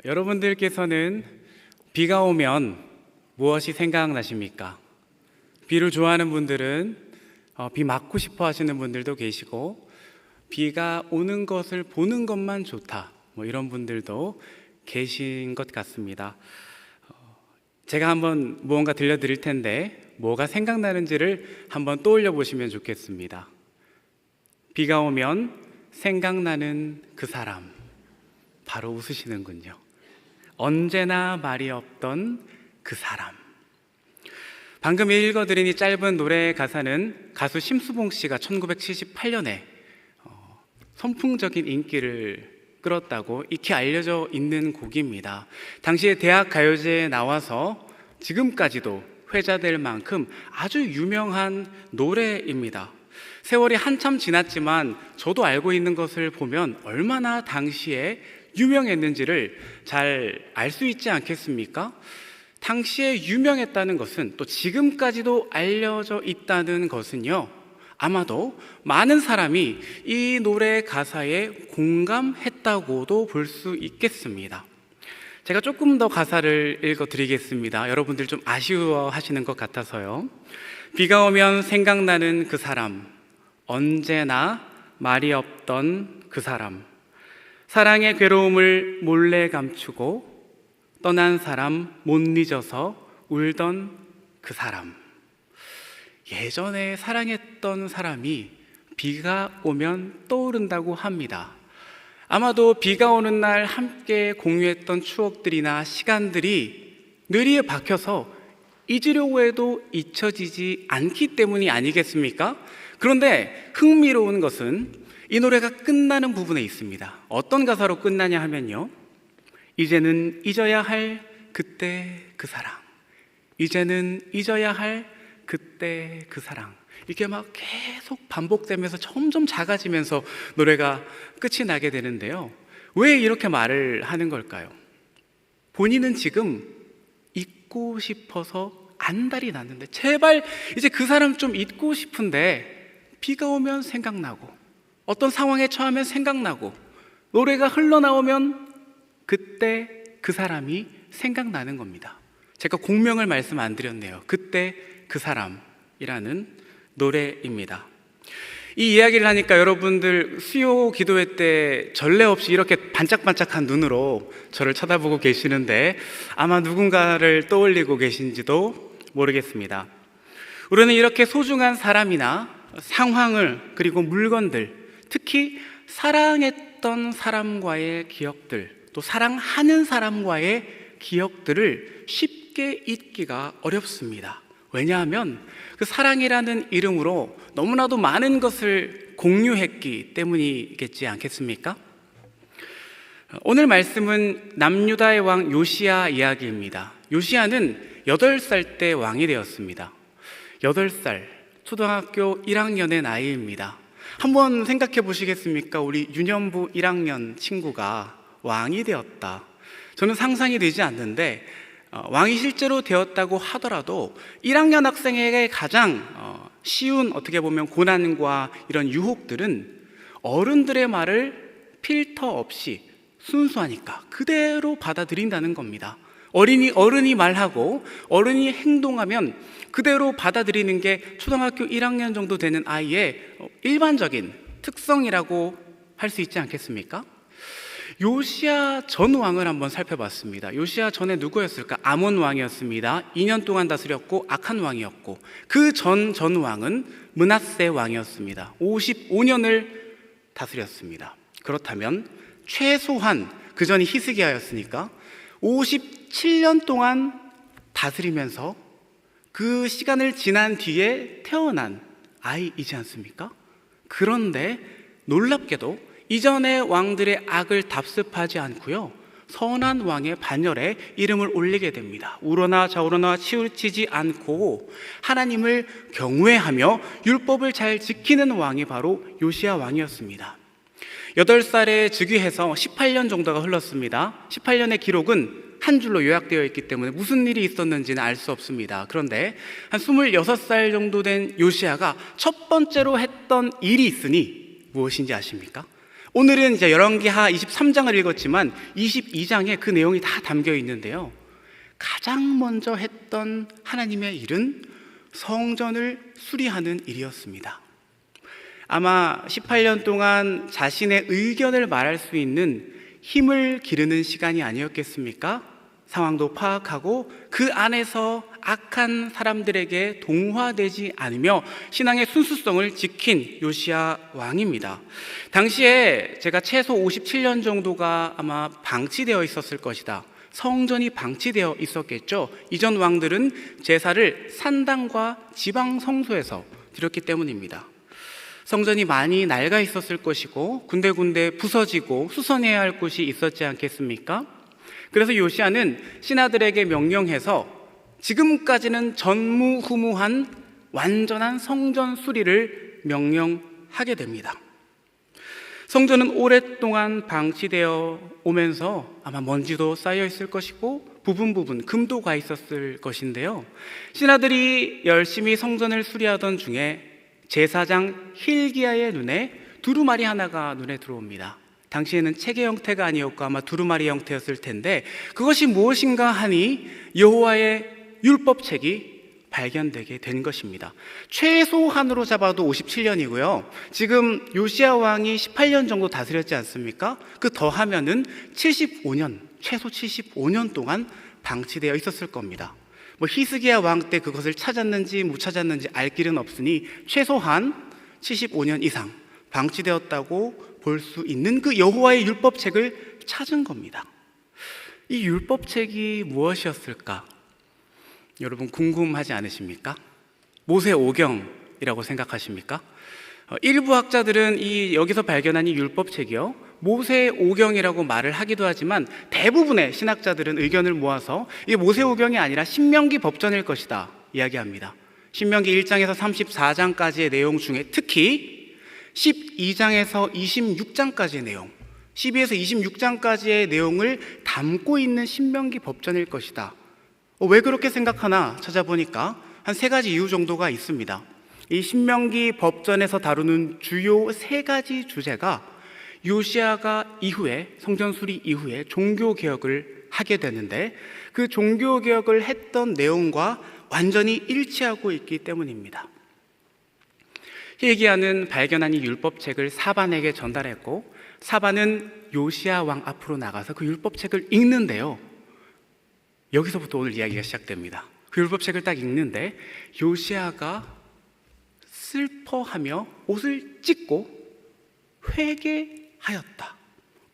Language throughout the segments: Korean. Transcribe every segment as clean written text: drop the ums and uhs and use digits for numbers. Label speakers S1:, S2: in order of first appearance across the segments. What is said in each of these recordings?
S1: 여러분들께서는 비가 오면 무엇이 생각나십니까? 비를 좋아하는 분들은 비 맞고 싶어 하시는 분들도 계시고, 비가 오는 것을 보는 것만 좋다, 이런 분들도 계신 것 같습니다. 제가 한번 무언가 들려드릴 텐데 뭐가 생각나는지를 한번 떠올려 보시면 좋겠습니다. 비가 오면 생각나는 그 사람, 바로 웃으시는군요. 언제나 말이 없던 그 사람. 방금 읽어드린 이 짧은 노래 가사는 가수 심수봉 씨가 1978년에 선풍적인 인기를 끌었다고 익히 알려져 있는 곡입니다. 당시에 대학 가요제에 나와서 지금까지도 회자될 만큼 아주 유명한 노래입니다. 세월이 한참 지났지만 저도 알고 있는 것을 보면 얼마나 당시에 유명했는지를 잘 알 수 있지 않겠습니까? 당시에 유명했다는 것은, 또 지금까지도 알려져 있다는 것은요, 아마도 많은 사람이 이 노래 가사에 공감했다고도 볼 수 있겠습니다. 제가 조금 더 가사를 읽어드리겠습니다. 여러분들 좀 아쉬워하시는 것 같아서요. 비가 오면 생각나는 그 사람, 언제나 말이 없던 그 사람, 사랑의 괴로움을 몰래 감추고 떠난 사람 못 잊어서 울던 그 사람. 예전에 사랑했던 사람이 비가 오면 떠오른다고 합니다. 아마도 비가 오는 날 함께 공유했던 추억들이나 시간들이 뇌리에 박혀서 잊으려고 해도 잊혀지지 않기 때문이 아니겠습니까? 그런데 흥미로운 것은 이 노래가 끝나는 부분에 있습니다. 어떤 가사로 끝나냐 하면요, 이제는 잊어야 할 그때 그 사랑, 이제는 잊어야 할 그때 그 사랑, 이렇게 막 계속 반복되면서 점점 작아지면서 노래가 끝이 나게 되는데요. 왜 이렇게 말을 하는 걸까요? 본인은 지금 잊고 싶어서 안달이 났는데, 제발 이제 그 사람 좀 잊고 싶은데, 비가 오면 생각나고 어떤 상황에 처하면 생각나고 노래가 흘러나오면 그때 그 사람이 생각나는 겁니다. 제가 공명을 말씀 안 드렸네요. 그때 그 사람이라는 노래입니다. 이 이야기를 하니까 여러분들 수요 기도회 때 전례 없이 이렇게 반짝반짝한 눈으로 저를 쳐다보고 계시는데 아마 누군가를 떠올리고 계신지도 모르겠습니다. 우리는 이렇게 소중한 사람이나 상황을, 그리고 물건들, 특히 사랑했던 사람과의 기억들, 또 사랑하는 사람과의 기억들을 쉽게 잊기가 어렵습니다. 왜냐하면 그 사랑이라는 이름으로 너무나도 많은 것을 공유했기 때문이겠지 않겠습니까? 오늘 말씀은 남유다의 왕 요시야 이야기입니다. 요시야는 8살 때 왕이 되었습니다. 8살, 초등학교 1학년의 나이입니다. 한번 생각해 보시겠습니까? 우리 유년부 1학년 친구가 왕이 되었다. 저는 상상이 되지 않는데, 왕이 실제로 되었다고 하더라도 1학년 학생에게 가장 쉬운, 어떻게 보면 고난과 이런 유혹들은 어른들의 말을 필터 없이 순수하니까 그대로 받아들인다는 겁니다. 어른이 말하고 어른이 행동하면 그대로 받아들이는 게 초등학교 1학년 정도 되는 아이의 일반적인 특성이라고 할 수 있지 않겠습니까? 요시야 전 왕을 한번 살펴봤습니다. 요시야 전에 누구였을까? 아몬 왕이었습니다. 2년 동안 다스렸고 악한 왕이었고, 그 전 왕은 므낫세 왕이었습니다. 55년을 다스렸습니다. 그렇다면 최소한, 그 전이 히스기야였으니까 57년 동안 다스리면서 그 시간을 지난 뒤에 태어난 아이이지 않습니까? 그런데 놀랍게도 이전의 왕들의 악을 답습하지 않고요, 선한 왕의 반열에 이름을 올리게 됩니다. 우러나 좌우러나 치우치지 않고 하나님을 경외하며 율법을 잘 지키는 왕이 바로 요시야 왕이었습니다. 8살에 즉위해서 18년 정도가 흘렀습니다. 18년의 기록은 한 줄로 요약되어 있기 때문에 무슨 일이 있었는지는 알 수 없습니다. 그런데 한 26살 정도 된 요시야가 첫 번째로 했던 일이 있으니 무엇인지 아십니까? 오늘은 이제 열왕기하 23장을 읽었지만 22장에 그 내용이 다 담겨 있는데요. 가장 먼저 했던 하나님의 일은 성전을 수리하는 일이었습니다. 아마 18년 동안 자신의 의견을 말할 수 있는 힘을 기르는 시간이 아니었겠습니까? 상황도 파악하고 그 안에서 악한 사람들에게 동화되지 않으며 신앙의 순수성을 지킨 요시야 왕입니다. 당시에 제가 최소 57년 정도가 아마 방치되어 있었을 것이다. 성전이 방치되어 있었겠죠. 이전 왕들은 제사를 산당과 지방 성소에서 드렸기 때문입니다. 성전이 많이 낡아 있었을 것이고 군데군데 부서지고 수선해야 할 곳이 있었지 않겠습니까? 그래서 요시야는 신하들에게 명령해서 지금까지는 전무후무한 완전한 성전 수리를 명령하게 됩니다. 성전은 오랫동안 방치되어 오면서 아마 먼지도 쌓여 있을 것이고 부분 금도 가 있었을 것인데요. 신하들이 열심히 성전을 수리하던 중에 제사장 힐기야의 눈에 두루마리 하나가 눈에 들어옵니다. 당시에는 책의 형태가 아니었고 아마 두루마리 형태였을 텐데 그것이 무엇인가 하니 여호와의 율법책이 발견되게 된 것입니다. 최소한으로 잡아도 57년이고요. 지금 요시야 왕이 18년 정도 다스렸지 않습니까? 그 더하면은 75년, 최소 75년 동안 방치되어 있었을 겁니다. 뭐 히스기야 왕 때 그것을 찾았는지 못 찾았는지 알 길은 없으니 최소한 75년 이상 방치되었다고 볼 수 있는 그 여호와의 율법책을 찾은 겁니다. 이 율법책이 무엇이었을까? 여러분 궁금하지 않으십니까? 모세오경이라고 생각하십니까? 일부 학자들은 여기서 발견한 이 율법책이요 모세오경이라고 말을 하기도 하지만 대부분의 신학자들은 의견을 모아서 이게 모세오경이 아니라 신명기 법전일 것이다 이야기합니다. 신명기 1장에서 34장까지의 내용 중에 특히 12장에서 26장까지의 내용 12에서 26장까지의 내용을 담고 있는 신명기 법전일 것이다. 왜 그렇게 생각하나 찾아보니까 한 3가지 이유 정도가 있습니다. 이 신명기 법전에서 다루는 주요 3가지 주제가 요시야가 이후에 성전 수리 이후에 종교 개혁을 하게 되는데 그 종교 개혁을 했던 내용과 완전히 일치하고 있기 때문입니다. 힐기야는 발견한 이 율법책을 사반에게 전달했고 사반은 요시야 왕 앞으로 나가서 그 율법책을 읽는데요. 여기서부터 오늘 이야기가 시작됩니다. 그 율법책을 딱 읽는데 요시야가 슬퍼하며 옷을 찢고 회개하였다.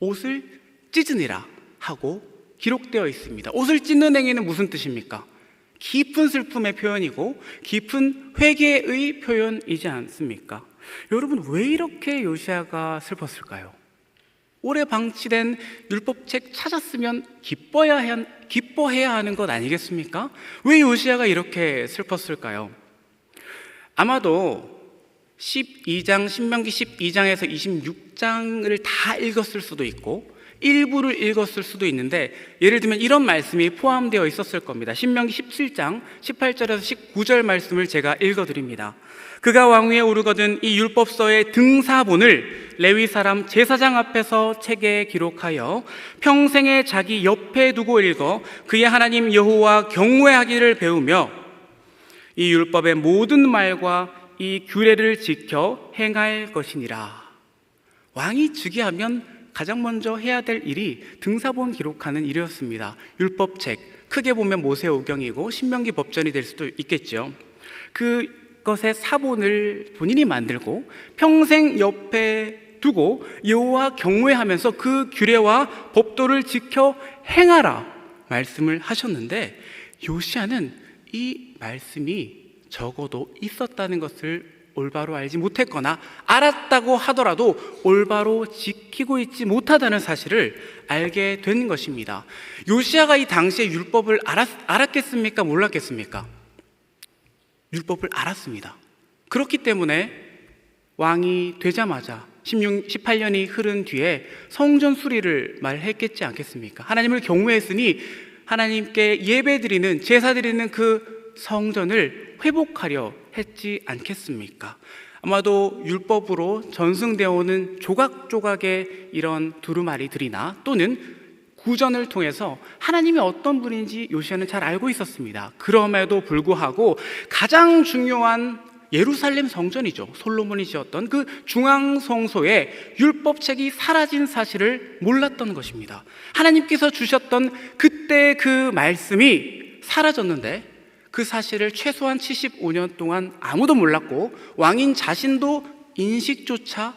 S1: 옷을 찢으니라 하고 기록되어 있습니다. 옷을 찢는 행위는 무슨 뜻입니까? 깊은 슬픔의 표현이고 깊은 회개의 표현이지 않습니까? 여러분 왜 이렇게 요시야가 슬펐을까요? 오래 방치된 율법책 찾았으면 기뻐해야 하는 것 아니겠습니까? 왜 요시야가 이렇게 슬펐을까요? 아마도 12장, 신명기 12장에서 26장을 다 읽었을 수도 있고 일부를 읽었을 수도 있는데 예를 들면 이런 말씀이 포함되어 있었을 겁니다. 신명기 17장 18절에서 19절 말씀을 제가 읽어드립니다. 그가 왕위에 오르거든 이 율법서의 등사본을 레위 사람 제사장 앞에서 책에 기록하여 평생에 자기 옆에 두고 읽어 그의 하나님 여호와 경외하기를 배우며 이 율법의 모든 말과 이 규례를 지켜 행할 것이니라. 왕이 즉위하면 가장 먼저 해야 될 일이 등사본 기록하는 일이었습니다. 율법책, 크게 보면 모세오경이고 신명기 법전이 될 수도 있겠죠. 그것의 사본을 본인이 만들고 평생 옆에 두고 여호와 경외하면서 그 규례와 법도를 지켜 행하라 말씀을 하셨는데 요시야는 이 말씀이 적어도 있었다는 것을 올바로 알지 못했거나 알았다고 하더라도 올바로 지키고 있지 못하다는 사실을 알게 된 것입니다. 요시야가 이 당시에 율법을 알았겠습니까? 몰랐겠습니까? 율법을 알았습니다. 그렇기 때문에 왕이 되자마자 18년이 흐른 뒤에 성전 수리를 말했겠지 않겠습니까? 하나님을 경외했으니 하나님께 예배드리는 제사드리는 그 성전을 회복하려 했지 않겠습니까? 아마도 율법으로 전승되어 오는 조각조각의 이런 두루마리들이나 또는 구전을 통해서 하나님이 어떤 분인지 요시야는 잘 알고 있었습니다. 그럼에도 불구하고 가장 중요한 예루살렘 성전이죠, 솔로몬이 지었던 그 중앙성소에 율법책이 사라진 사실을 몰랐던 것입니다. 하나님께서 주셨던 그때 그 말씀이 사라졌는데 그 사실을 최소한 75년 동안 아무도 몰랐고 왕인 자신도 인식조차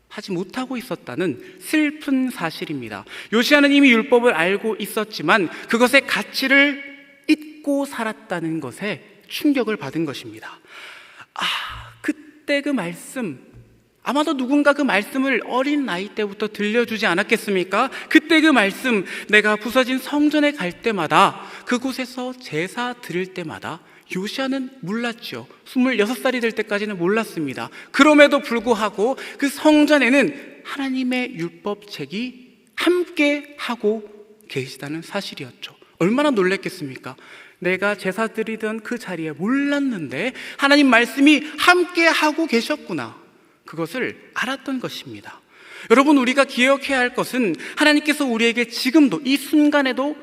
S1: 하지 못하고 있었다는 슬픈 사실입니다. 요시야는 이미 율법을 알고 있었지만 그것의 가치를 잊고 살았다는 것에 충격을 받은 것입니다. 그때 그 말씀, 아마도 누군가 그 말씀을 어린 나이 때부터 들려주지 않았겠습니까? 그때 그 말씀, 내가 부서진 성전에 갈 때마다, 그곳에서 제사 드릴 때마다 요시야는 몰랐죠. 26살이 될 때까지는 몰랐습니다. 그럼에도 불구하고 그 성전에는 하나님의 율법책이 함께 하고 계시다는 사실이었죠. 얼마나 놀랬겠습니까? 내가 제사 드리던 그 자리에 몰랐는데 하나님 말씀이 함께 하고 계셨구나, 그것을 알았던 것입니다. 여러분, 우리가 기억해야 할 것은 하나님께서 우리에게 지금도 이 순간에도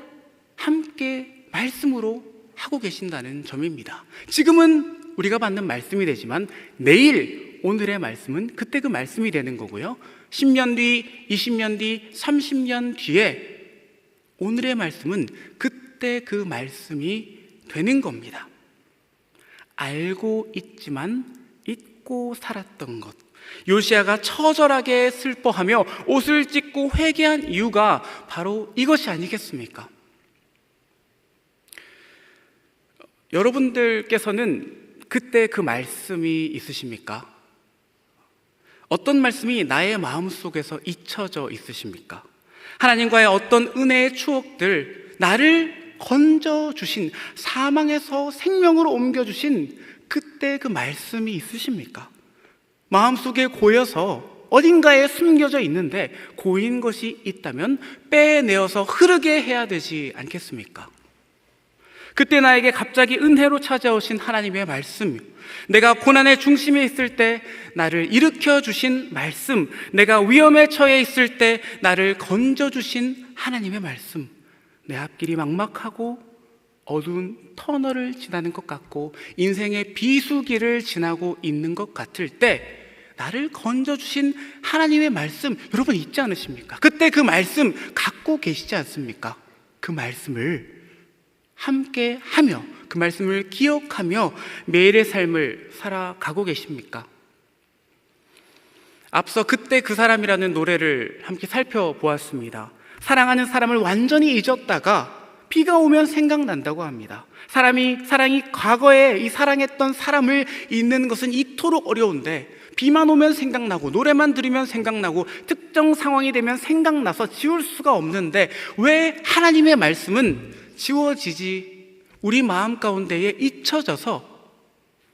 S1: 함께 말씀으로 하고 계신다는 점입니다. 지금은 우리가 받는 말씀이 되지만 내일 오늘의 말씀은 그때 그 말씀이 되는 거고요, 10년 뒤, 20년 뒤, 30년 뒤에 오늘의 말씀은 그때 그 말씀이 되는 겁니다. 알고 있지만 잊고 살았던 것, 요시야가 처절하게 슬퍼하며 옷을 찢고 회개한 이유가 바로 이것이 아니겠습니까? 여러분들께서는 그때 그 말씀이 있으십니까? 어떤 말씀이 나의 마음속에서 잊혀져 있으십니까? 하나님과의 어떤 은혜의 추억들, 나를 건져주신, 사망에서 생명으로 옮겨주신 그때 그 말씀이 있으십니까? 마음속에 고여서 어딘가에 숨겨져 있는데 고인 것이 있다면 빼내어서 흐르게 해야 되지 않겠습니까? 그때 나에게 갑자기 은혜로 찾아오신 하나님의 말씀, 내가 고난의 중심에 있을 때 나를 일으켜 주신 말씀, 내가 위험에 처해 있을 때 나를 건져 주신 하나님의 말씀, 내 앞길이 막막하고 어두운 터널을 지나는 것 같고 인생의 비수기를 지나고 있는 것 같을 때 나를 건져 주신 하나님의 말씀, 여러분 잊지 않으십니까? 그때 그 말씀 갖고 계시지 않습니까? 그 말씀을 함께 하며 그 말씀을 기억하며 매일의 삶을 살아가고 계십니까? 앞서 그때 그 사람이라는 노래를 함께 살펴보았습니다. 사랑하는 사람을 완전히 잊었다가 비가 오면 생각난다고 합니다. 사랑이 과거에 이 사랑했던 사람을 잊는 것은 이토록 어려운데 비만 오면 생각나고 노래만 들으면 생각나고 특정 상황이 되면 생각나서 지울 수가 없는데 왜 하나님의 말씀은 지워지지, 우리 마음 가운데에 잊혀져서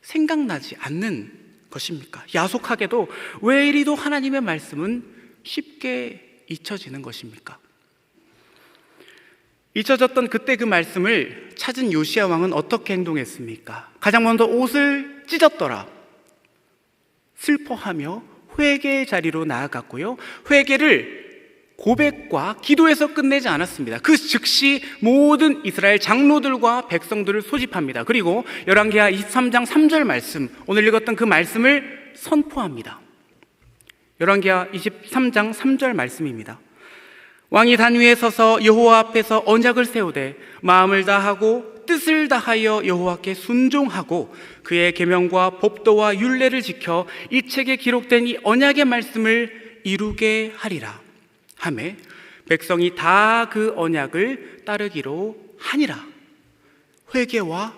S1: 생각나지 않는 것입니까? 야속하게도 왜 이리도 하나님의 말씀은 쉽게 잊혀지는 것입니까? 잊혀졌던 그때 그 말씀을 찾은 요시야 왕은 어떻게 행동했습니까? 가장 먼저 옷을 찢었더라, 슬퍼하며 회개의 자리로 나아갔고요, 회개를 고백과 기도에서 끝내지 않았습니다. 그 즉시 모든 이스라엘 장로들과 백성들을 소집합니다. 그리고 열왕기하 23장 3절 말씀, 오늘 읽었던 그 말씀을 선포합니다. 열왕기하 23장 3절 말씀입니다. 왕이 단 위에 서서 여호와 앞에서 언약을 세우되 마음을 다하고 뜻을 다하여 여호와께 순종하고 그의 계명과 법도와 율례를 지켜 이 책에 기록된 이 언약의 말씀을 이루게 하리라 하매 백성이 다 그 언약을 따르기로 하니라. 회개와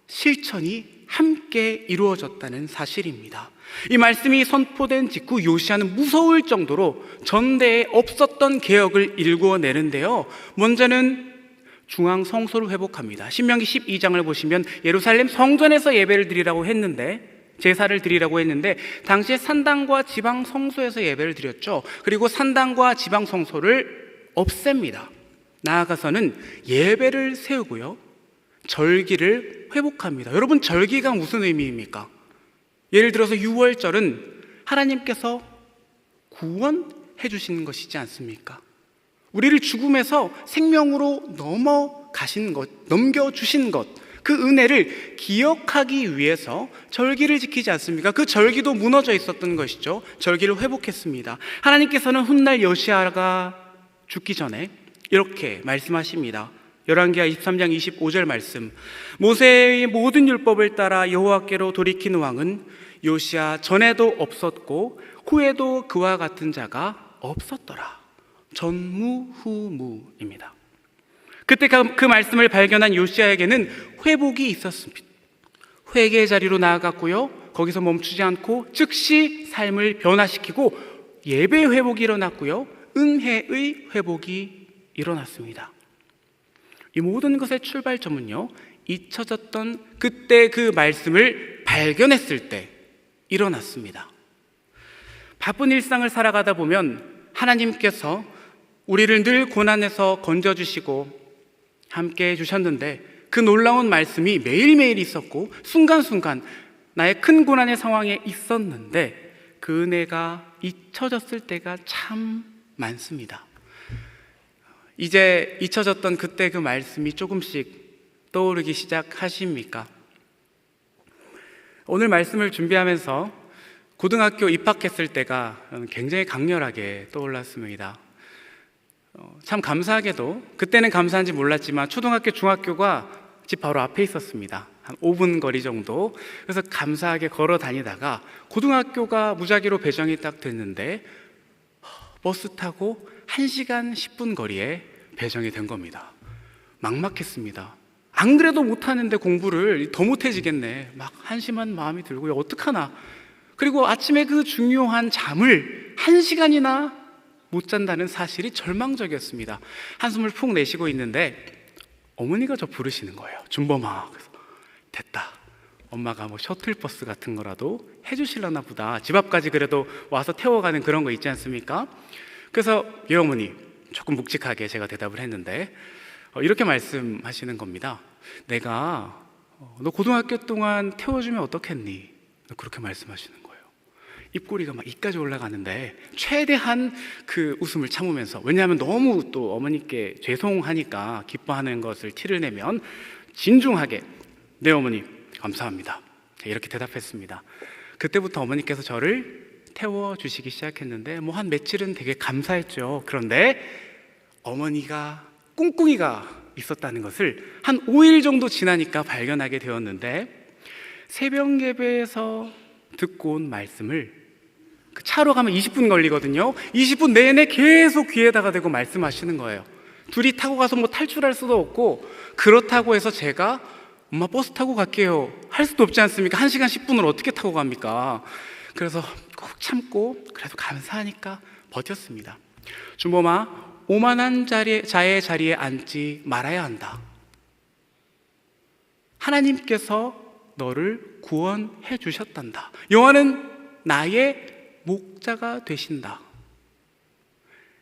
S1: 실천이 함께 이루어졌다는 사실입니다. 이 말씀이 선포된 직후 요시야는 무서울 정도로 전대에 없었던 개혁을 일구어내는데요, 먼저는 중앙 성소를 회복합니다. 신명기 12장을 보시면 예루살렘 성전에서 예배를 드리라고 했는데, 제사를 드리라고 했는데 당시에 산당과 지방 성소에서 예배를 드렸죠. 그리고 산당과 지방 성소를 없앱니다. 나아가서는 예배를 세우고요, 절기를 회복합니다. 여러분, 절기가 무슨 의미입니까? 예를 들어서 유월절은 하나님께서 구원해 주시는 것이지 않습니까? 우리를 죽음에서 생명으로 넘겨주신 것, 그 은혜를 기억하기 위해서 절기를 지키지 않습니까? 그 절기도 무너져 있었던 것이죠. 절기를 회복했습니다. 하나님께서는 훗날 요시아가 죽기 전에 이렇게 말씀하십니다. 열왕기하 23장 25절 말씀, 모세의 모든 율법을 따라 여호와께로 돌이킨 왕은 요시아 전에도 없었고 후에도 그와 같은 자가 없었더라. 전무후무입니다. 그때 그 말씀을 발견한 요시아에게는 회복이 있었습니다. 회개의 자리로 나아갔고요, 거기서 멈추지 않고 즉시 삶을 변화시키고 예배의 회복이 일어났고요, 은혜의 회복이 일어났습니다. 이 모든 것의 출발점은요, 잊혀졌던 그때 그 말씀을 발견했을 때 일어났습니다. 바쁜 일상을 살아가다 보면 하나님께서 우리를 늘 고난에서 건져주시고 함께 해주셨는데, 그 놀라운 말씀이 매일매일 있었고 순간순간 나의 큰 고난의 상황에 있었는데 그 은혜가 잊혀졌을 때가 참 많습니다. 이제 잊혀졌던 그때 그 말씀이 조금씩 떠오르기 시작하십니까? 오늘 말씀을 준비하면서 고등학교 입학했을 때가 굉장히 강렬하게 떠올랐습니다. 참 감사하게도 그때는 감사한지 몰랐지만 초등학교, 중학교가 집 바로 앞에 있었습니다. 한 5분 거리 정도. 그래서 감사하게 걸어 다니다가 고등학교가 무작위로 배정이 딱 됐는데 버스 타고 1시간 10분 거리에 배정이 된 겁니다. 막막했습니다. 안 그래도 못하는데 공부를 더 못해지겠네, 막 한심한 마음이 들고요. 어떡하나. 그리고 아침에 그 중요한 잠을 1시간이나 못 잔다는 사실이 절망적이었습니다. 한숨을 푹 내쉬고 있는데 어머니가 저 부르시는 거예요. 준범아. 그래서 됐다, 엄마가 뭐 셔틀버스 같은 거라도 해주실려나 보다. 집 앞까지 그래도 와서 태워가는 그런 거 있지 않습니까? 그래서 예 어머니, 조금 묵직하게 제가 대답을 했는데 이렇게 말씀하시는 겁니다. 내가 너 고등학교 동안 태워주면 어떻겠니? 그렇게 말씀하시는 거예요. 입꼬리가 막 이까지 올라가는데 최대한 그 웃음을 참으면서, 왜냐하면 너무 또 어머니께 죄송하니까 기뻐하는 것을 티를 내면 진중하게 네 어머니 감사합니다, 이렇게 대답했습니다. 그때부터 어머니께서 저를 태워주시기 시작했는데 뭐 한 며칠은 되게 감사했죠. 그런데 어머니가 꿍꿍이가 있었다는 것을 한 5일 정도 지나니까 발견하게 되었는데, 새벽 예배에서 듣고 온 말씀을 그 차로 가면 20분 걸리거든요. 20분 내내 계속 귀에다가 대고 말씀하시는 거예요. 둘이 타고 가서 뭐 탈출할 수도 없고, 그렇다고 해서 제가 엄마 버스 타고 갈게요 할 수도 없지 않습니까? 1시간 10분을 어떻게 타고 갑니까? 그래서 꼭 참고 그래도 감사하니까 버텼습니다. 준범아, 오만한 자의 자리에 앉지 말아야 한다. 하나님께서 너를 구원해 주셨단다. 여호와는 나의 목자가 되신다.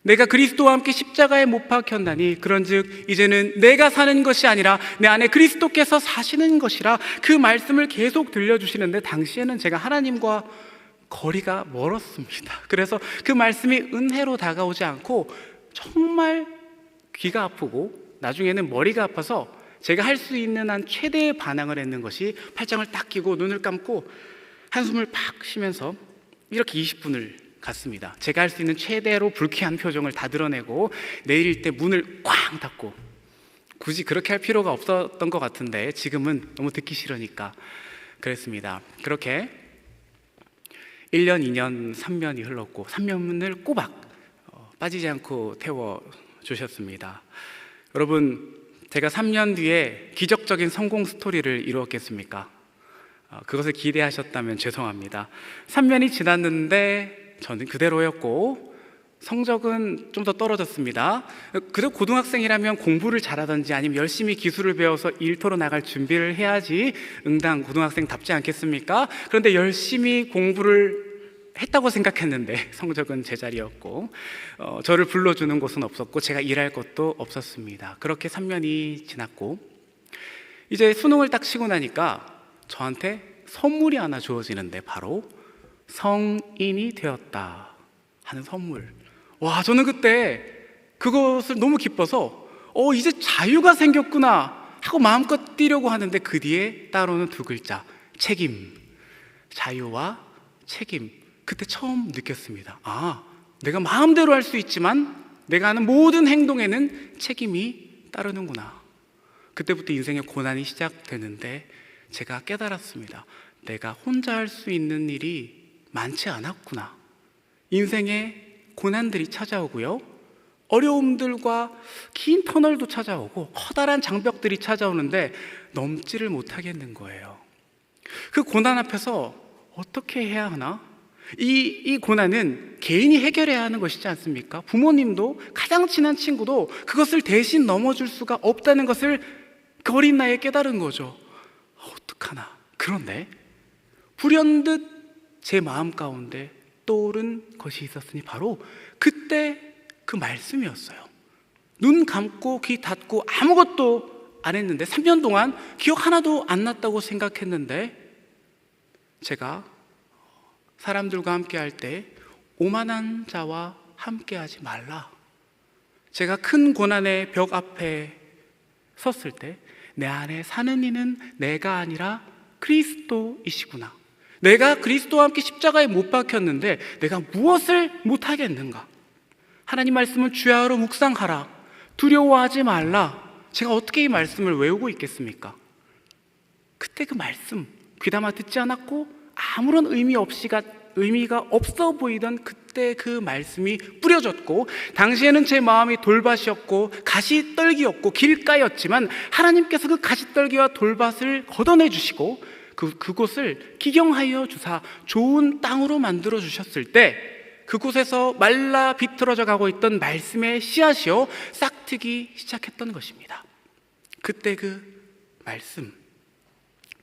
S1: 내가 그리스도와 함께 십자가에 못 박혔나니 그런즉 이제는 내가 사는 것이 아니라 내 안에 그리스도께서 사시는 것이라. 그 말씀을 계속 들려주시는데 당시에는 제가 하나님과 거리가 멀었습니다. 그래서 그 말씀이 은혜로 다가오지 않고 정말 귀가 아프고 나중에는 머리가 아파서 제가 할 수 있는 한 최대의 반항을 했는 것이 팔짱을 딱 끼고 눈을 감고 한숨을 팍 쉬면서 이렇게 20분을 갔습니다. 제가 할 수 있는 최대로 불쾌한 표정을 다 드러내고 내릴 때 문을 꽝 닫고, 굳이 그렇게 할 필요가 없었던 것 같은데 지금은 너무 듣기 싫으니까 그랬습니다. 그렇게 1년, 2년, 3년이 흘렀고 3년을 꼬박 빠지지 않고 태워주셨습니다. 여러분, 제가 3년 뒤에 기적적인 성공 스토리를 이루었겠습니까? 그것을 기대하셨다면 죄송합니다. 3년이 지났는데 저는 그대로였고 성적은 좀 더 떨어졌습니다. 그래도 고등학생이라면 공부를 잘하든지 아니면 열심히 기술을 배워서 일터로 나갈 준비를 해야지 응당 고등학생답지 않겠습니까? 그런데 열심히 공부를 했다고 생각했는데 성적은 제자리였고 저를 불러주는 곳은 없었고 제가 일할 것도 없었습니다. 그렇게 3년이 지났고 이제 수능을 딱 치고 나니까 저한테 선물이 하나 주어지는데 바로 성인이 되었다 하는 선물. 와, 저는 그때 그것을 너무 기뻐서 이제 자유가 생겼구나 하고 마음껏 뛰려고 하는데 그 뒤에 따로는 두 글자, 책임. 자유와 책임. 그때 처음 느꼈습니다. 아, 내가 마음대로 할 수 있지만 내가 하는 모든 행동에는 책임이 따르는구나. 그때부터 인생의 고난이 시작되는데 제가 깨달았습니다. 내가 혼자 할 수 있는 일이 많지 않았구나. 인생에 고난들이 찾아오고요, 어려움들과 긴 터널도 찾아오고 커다란 장벽들이 찾아오는데 넘지를 못하겠는 거예요. 그 고난 앞에서 어떻게 해야 하나? 이 고난은 개인이 해결해야 하는 것이지 않습니까? 부모님도, 가장 친한 친구도 그것을 대신 넘어줄 수가 없다는 것을 그 어린 나이에 깨달은 거죠. 어떡하나. 그런데 불현듯 제 마음 가운데 떠오른 것이 있었으니 바로 그때 그 말씀이었어요. 눈 감고 귀 닫고 아무것도 안 했는데 3년 동안 기억 하나도 안 났다고 생각했는데, 제가 사람들과 함께 할 때 오만한 자와 함께 하지 말라. 제가 큰 고난의 벽 앞에 섰을 때 내 안에 사는 이는 내가 아니라 그리스도이시구나. 내가 그리스도와 함께 십자가에 못 박혔는데 내가 무엇을 못하겠는가? 하나님 말씀은 주야로 묵상하라. 두려워하지 말라. 제가 어떻게 이 말씀을 외우고 있겠습니까? 그때 그 말씀 귀담아 듣지 않았고 아무런 의미가 없어 보이던 그때 그 말씀이 뿌려졌고, 당시에는 제 마음이 돌밭이었고 가시떨기였고 길가였지만 하나님께서 그 가시떨기와 돌밭을 걷어내 주시고 그곳을 기경하여 주사 좋은 땅으로 만들어 주셨을 때 그곳에서 말라 비틀어져 가고 있던 말씀의 씨앗이요 싹트기 시작했던 것입니다. 그때 그 말씀,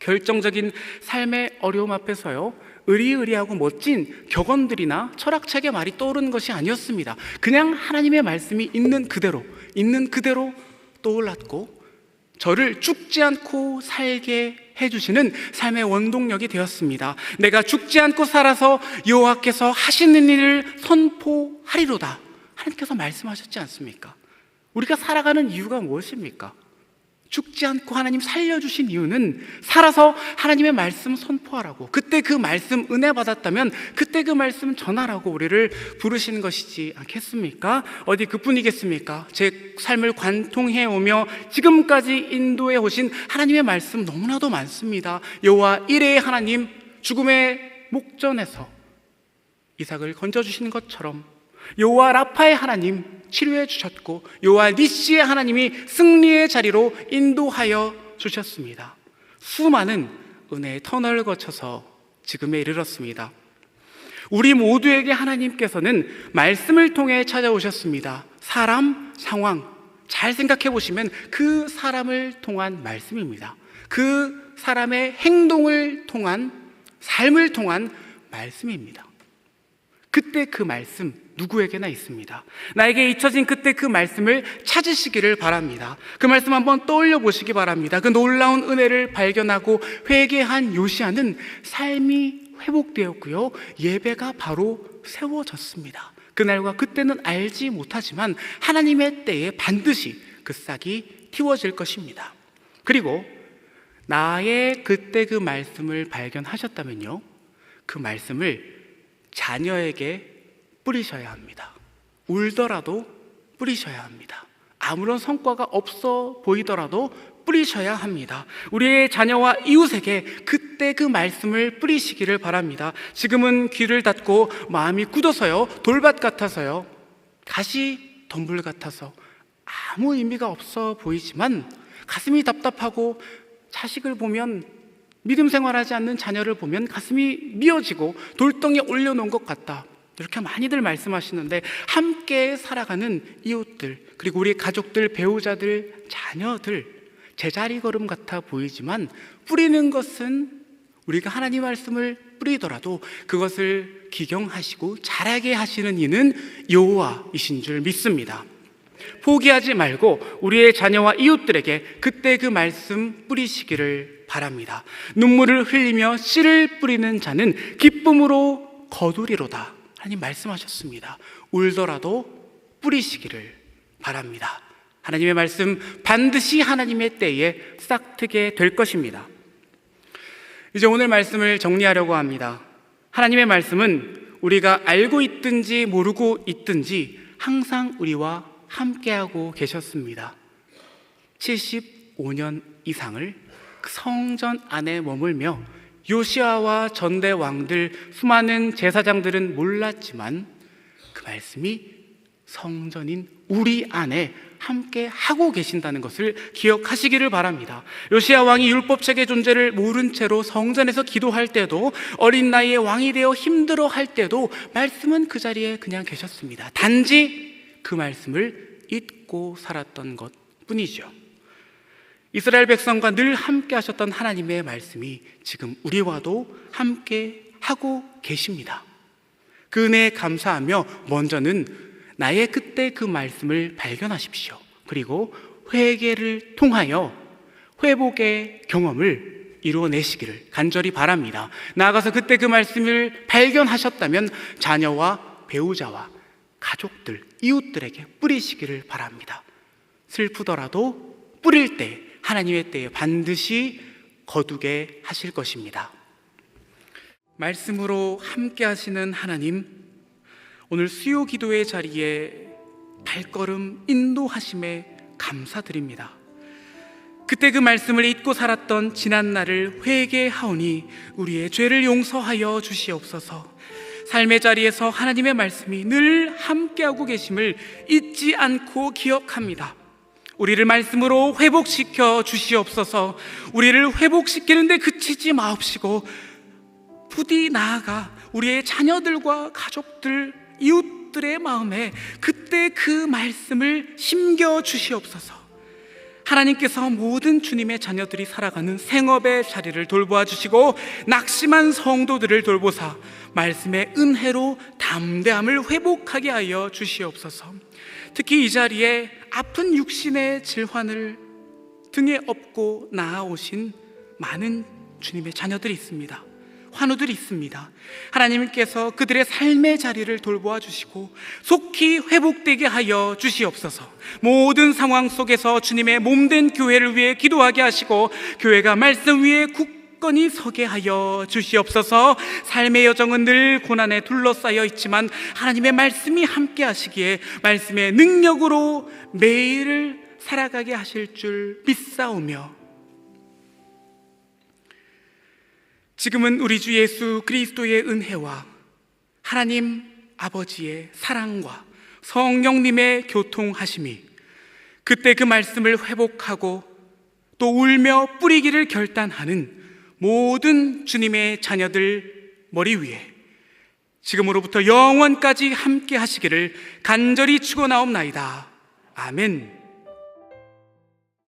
S1: 결정적인 삶의 어려움 앞에서요, 의리의리하고 멋진 격언들이나 철학책의 말이 떠오르는 것이 아니었습니다. 그냥 하나님의 말씀이 있는 그대로 떠올랐고 저를 죽지 않고 살게 해주시는 삶의 원동력이 되었습니다. 내가 죽지 않고 살아서 여호와께서 하시는 일을 선포하리로다. 하나님께서 말씀하셨지 않습니까? 우리가 살아가는 이유가 무엇입니까? 죽지 않고 하나님 살려주신 이유는 살아서 하나님의 말씀 선포하라고, 그때 그 말씀 은혜 받았다면 그때 그 말씀 전하라고 우리를 부르시는 것이지 않겠습니까? 어디 그뿐이겠습니까? 제 삶을 관통해 오며 지금까지 인도해 오신 하나님의 말씀 너무나도 많습니다. 여호와 이레의 하나님, 죽음의 목전에서 이삭을 건져주시는 것처럼 여호와 라파의 하나님 치료해 주셨고, 여호와 니시의 하나님이 승리의 자리로 인도하여 주셨습니다. 수많은 은혜의 터널을 거쳐서 지금에 이르렀습니다. 우리 모두에게 하나님께서는 말씀을 통해 찾아오셨습니다. 사람, 상황 잘 생각해 보시면 그 사람을 통한 말씀입니다. 그 사람의 행동을 통한, 삶을 통한 말씀입니다. 그때 그 말씀 누구에게나 있습니다. 나에게 잊혀진 그때 그 말씀을 찾으시기를 바랍니다. 그 말씀 한번 떠올려 보시기 바랍니다. 그 놀라운 은혜를 발견하고 회개한 요시야는 삶이 회복되었고요, 예배가 바로 세워졌습니다. 그날과 그때는 알지 못하지만 하나님의 때에 반드시 그 싹이 틔워질 것입니다. 그리고 나의 그때 그 말씀을 발견하셨다면요, 그 말씀을 자녀에게 뿌리셔야 합니다. 울더라도 뿌리셔야 합니다. 아무런 성과가 없어 보이더라도 뿌리셔야 합니다. 우리의 자녀와 이웃에게 그때 그 말씀을 뿌리시기를 바랍니다. 지금은 귀를 닫고 마음이 굳어서요, 돌밭 같아서요, 가시 덤불 같아서 아무 의미가 없어 보이지만, 가슴이 답답하고 자식을 보면, 믿음 생활하지 않는 자녀를 보면 가슴이 미어지고 돌덩이에 올려놓은 것 같다, 이렇게 많이들 말씀하시는데, 함께 살아가는 이웃들, 그리고 우리 가족들, 배우자들, 자녀들, 제자리 걸음 같아 보이지만 뿌리는 것은 우리가 하나님 말씀을 뿌리더라도 그것을 기경하시고 자라게 하시는 이는 여호와이신 줄 믿습니다. 포기하지 말고 우리의 자녀와 이웃들에게 그때 그 말씀 뿌리시기를 바랍니다. 눈물을 흘리며 씨를 뿌리는 자는 기쁨으로 거두리로다. 하나님 말씀하셨습니다. 울더라도 뿌리시기를 바랍니다. 하나님의 말씀 반드시 하나님의 때에 싹트게 될 것입니다. 이제 오늘 말씀을 정리하려고 합니다. 하나님의 말씀은 우리가 알고 있든지 모르고 있든지 항상 우리와 함께하고 계셨습니다. 75년 이상을 그 성전 안에 머물며 요시아와 전대 왕들, 수많은 제사장들은 몰랐지만 그 말씀이 성전인 우리 안에 함께 하고 계신다는 것을 기억하시기를 바랍니다. 요시아 왕이 율법책의 존재를 모른 채로 성전에서 기도할 때도, 어린 나이에 왕이 되어 힘들어할 때도 말씀은 그 자리에 그냥 계셨습니다. 단지 그 말씀을 잊고 살았던 것 뿐이죠. 이스라엘 백성과 늘 함께 하셨던 하나님의 말씀이 지금 우리와도 함께 하고 계십니다. 그 은혜에 감사하며 먼저는 나의 그때 그 말씀을 발견하십시오. 그리고 회개를 통하여 회복의 경험을 이루어내시기를 간절히 바랍니다. 나아가서 그때 그 말씀을 발견하셨다면 자녀와 배우자와 가족들, 이웃들에게 뿌리시기를 바랍니다. 슬프더라도 뿌릴 때 하나님의 때에 반드시 거두게 하실 것입니다. 말씀으로 함께 하시는 하나님, 오늘 수요 기도의 자리에 발걸음 인도하심에 감사드립니다. 그때 그 말씀을 잊고 살았던 지난 날을 회개하오니 우리의 죄를 용서하여 주시옵소서. 삶의 자리에서 하나님의 말씀이 늘 함께하고 계심을 잊지 않고 기억합니다. 우리를 말씀으로 회복시켜 주시옵소서. 우리를 회복시키는데 그치지 마옵시고 부디 나아가 우리의 자녀들과 가족들, 이웃들의 마음에 그때 그 말씀을 심겨 주시옵소서. 하나님께서 모든 주님의 자녀들이 살아가는 생업의 자리를 돌보아 주시고 낙심한 성도들을 돌보사 말씀의 은혜로 담대함을 회복하게 하여 주시옵소서. 특히 이 자리에 아픈 육신의 질환을 등에 업고 나아오신 많은 주님의 자녀들이 있습니다. 환우들이 있습니다. 하나님께서 그들의 삶의 자리를 돌보아 주시고 속히 회복되게 하여 주시옵소서. 모든 상황 속에서 주님의 몸된 교회를 위해 기도하게 하시고 교회가 말씀 위에 굳건히 서게 하여 주시옵소서. 삶의 여정은 늘 고난에 둘러싸여 있지만 하나님의 말씀이 함께 하시기에 말씀의 능력으로 매일을 살아가게 하실 줄 믿사오며 지금은 우리 주 예수 그리스도의 은혜와 하나님 아버지의 사랑과 성령님의 교통하심이 그때 그 말씀을 회복하고 또 울며 뿌리기를 결단하는 모든 주님의 자녀들 머리 위에 지금으로부터 영원까지 함께 하시기를 간절히 축원하옵나이다. 아멘.